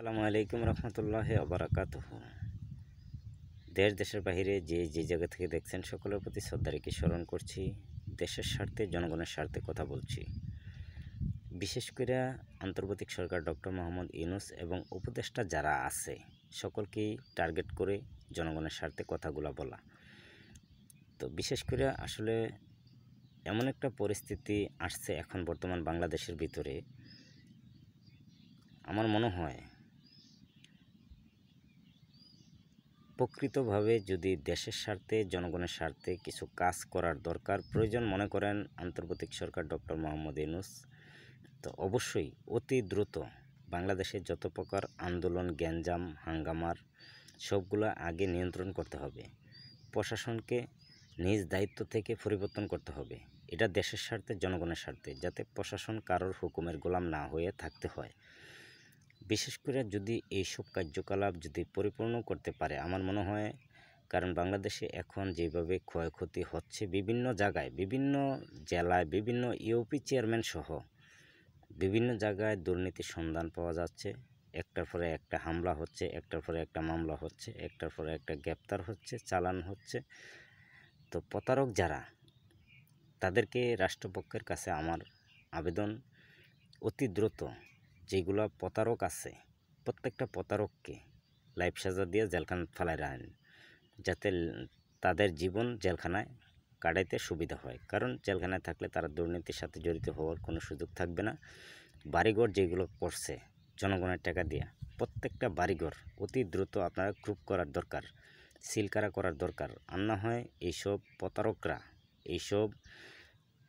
আসসালামু আলাইকুম রহমতুল্লাহি ওবারাকাতুহু। দেশ দেশের বাহিরে যে জায়গা থেকে দেখছেন সকলের প্রতি শ্রদ্ধা রেখে স্মরণ করছি। দেশের স্বার্থে জনগণের স্বার্থে কথা বলছি। বিশেষ করে আন্তর্জাতিক সরকার ডক্টর মোহাম্মদ ইউনূস এবং উপদেষ্টা যারা আছে সকলকেই টার্গেট করে জনগণের স্বার্থে কথাগুলো বলা। তো বিশেষ করে আসলে এমন একটা পরিস্থিতি আসছে এখন বর্তমান বাংলাদেশের ভিতরে, আমার মনে হয় প্রকৃতভাবে যদি দেশের স্বার্থে জনগণের স্বার্থে কিছু কাজ করার দরকার প্রয়োজন মনে করেন আন্তর্জাতিক সরকার ডক্টর মোহাম্মদ ইউনূস, তো অবশ্যই অতি দ্রুত বাংলাদেশের যত প্রকার আন্দোলন গ্যাঞ্জাম হাঙ্গামার সবগুলো আগে নিয়ন্ত্রণ করতে হবে। প্রশাসনকে নিজ দায়িত্ব থেকে পরিবর্তন করতে হবে। এটা দেশের স্বার্থে জনগণের স্বার্থে, যাতে প্রশাসন কারোর হুকুমের গোলাম না হয়ে থাকতে হয়। বিশেষ করে যদি এইসব কার্যকলাপ যদি পরিপূর্ণ করতে পারে আমার মনে হয়, কারণ বাংলাদেশে এখন যেভাবে ক্ষয়ক্ষতি হচ্ছে বিভিন্ন জায়গায় বিভিন্ন জেলায় বিভিন্ন ইউপি চেয়ারম্যান সহ বিভিন্ন জায়গায় দুর্নীতির সন্ধান পাওয়া যাচ্ছে। একটার পরে একটা হামলা হচ্ছে, একটার পরে একটা মামলা হচ্ছে, একটার পরে একটা গ্রেপ্তার হচ্ছে, চালান হচ্ছে। তো প্রতারক যারা, তাদেরকে রাষ্ট্রপক্ষের কাছে আমার আবেদন, অতি দ্রুত যেগুলো প্রতারক আছে প্রত্যেকটা প্রতারককে লাইফ সাজা দিয়ে জেলখানা ফেলায় রাখেন, যাতে তাদের জীবন জেলখানায় কাটাইতে সুবিধা হয়। কারণ জেলখানায় থাকলে তারা দুর্নীতির সাথে জড়িত হওয়ার কোনো সুযোগ থাকবে না। বাড়িঘর যেগুলো করছে জনগণের টাকা দিয়ে, প্রত্যেকটা বাড়িঘর অতি দ্রুত আপনারা গ্রুপ করার দরকার, সিলকারা করার দরকার। আর না হয় এইসব প্রতারকরা, এইসব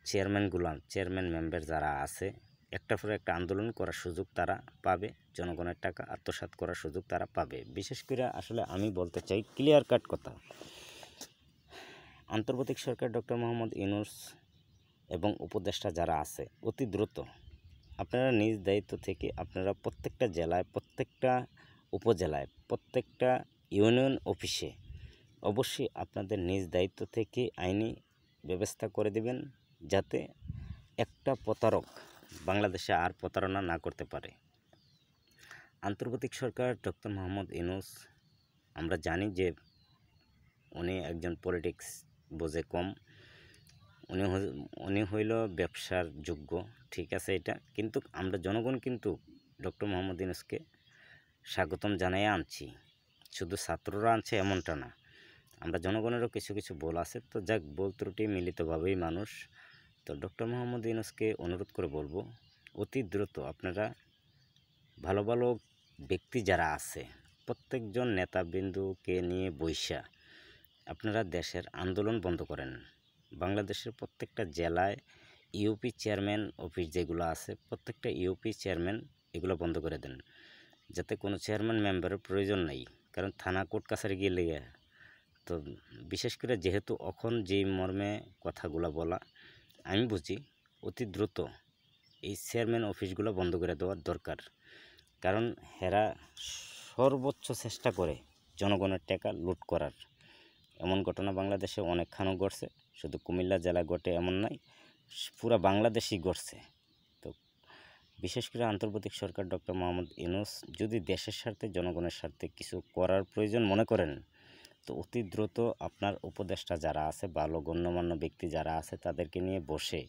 চেয়ারম্যান মেম্বার যারা আছে একটার পর একটা আন্দোলন করার সুযোগ তারা পাবে, জনগণের টাকা আত্মসাৎ করার সুযোগ তারা পাবে। বিশেষ করে আসলে আমি বলতে চাই ক্লিয়ার কাট কথা, আন্তর্জাতিক সরকার ডক্টর মোহাম্মদ ইউনূস এবং উপদেষ্টা যারা আছে অতি দ্রুত আপনারা নিজ দায়িত্ব থেকে আপনারা প্রত্যেকটা জেলায়, প্রত্যেকটা উপজেলায়, প্রত্যেকটা ইউনিয়ন অফিসে অবশ্যই আপনাদের নিজ দায়িত্ব থেকে আইনি ব্যবস্থা করে দেবেন, যাতে একটা প্রতারক বাংলাদেশে আর প্রতারণা না করতে পারে। আন্তর্জাতিক সরকার ডক্টর মোহাম্মদ ইউনূস, আমরা জানি যে উনি একজন পলিটিক্স বোঝে কম, উনি হইল ব্যবসার যোগ্য, ঠিক আছে এটা, কিন্তু আমরা জনগণ কিন্তু ডক্টর মোহাম্মদ ইউনূসকে স্বাগতম জানাই আনছি। শুধু ছাত্ররা আনছে এমনটা না, আমরা জনগণেরও কিছু কিছু বল আছে। তো যাক, বল ত্রুটি মিলিতভাবেই মানুষ। তো ডক্টর মোহাম্মদ ইউনূসকে অনুরোধ করে বলবো, অতি দ্রুত আপনারা ভালো ভালো ব্যক্তি যারা আছে প্রত্যেকজন নেতাবৃন্দকে নিয়ে বৈশা আপনারা দেশের আন্দোলন বন্ধ করেন। বাংলাদেশের প্রত্যেকটা জেলায় ইউপি চেয়ারম্যান অফিস যেগুলো আছে প্রত্যেকটা ইউপি চেয়ারম্যান এগুলো বন্ধ করে দেন, যাতে কোনো চেয়ারম্যান মেম্বারের প্রয়োজন নাই। কারণ থানা কোর্ট কাছারি গেলে, তো বিশেষ করে যেহেতু এখন যেই মর্মে কথাগুলো বলা আমি বুঝি, অতি দ্রুত এই চেয়ারম্যান অফিসগুলো বন্ধ করে দেওয়ার দরকার। কারণ হেরা সর্বোচ্চ চেষ্টা করে জনগণের টাকা লুট করার। এমন ঘটনা বাংলাদেশে অনেকখানো ঘটছে, শুধু কুমিল্লা জেলায় ঘটে এমন নয়, পুরা বাংলাদেশই ঘটছে। তো বিশেষ করে আন্তর্জাতিক সরকার ডক্টর মোহাম্মদ ইউনূস যদি দেশের স্বার্থে জনগণের স্বার্থে কিছু করার প্রয়োজন মনে করেন, তো অতি দ্রুত আপনার উপদেষ্টা যারা আছে, ভালো গণ্যমান্য ব্যক্তি যারা আছে তাদেরকে নিয়ে বসে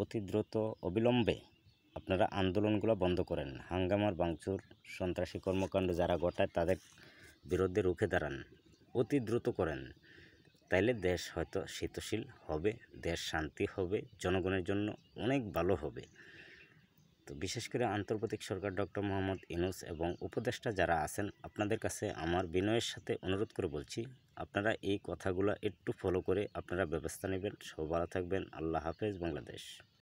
অতি দ্রুত অবিলম্বে আপনারা আন্দোলনগুলো বন্ধ করেন। হাঙ্গামার ভাঙচুর সন্ত্রাসী কর্মকাণ্ড যারা ঘটায় তাদের বিরুদ্ধে রুখে দাঁড়ান, অতি দ্রুত করেন। তাইলে দেশ হয়তো স্থিতিশীল হবে, দেশ শান্তি হবে, জনগণের জন্য অনেক ভালো হবে। তো বিশেষ করে আন্তর্জাতিক সরকার ডক্টর মোহাম্মদ ইউনূস এবং উপদেষ্টা যারা আছেন আপনাদের কাছে আমার বিনয়ের সাথে অনুরোধ করে বলছি, আপনারা এই কথাগুলো একটু ফলো করে আপনারা ব্যবস্থা নেবেন। সব ভালো থাকবেন। আল্লাহ হাফেজ। বাংলাদেশ।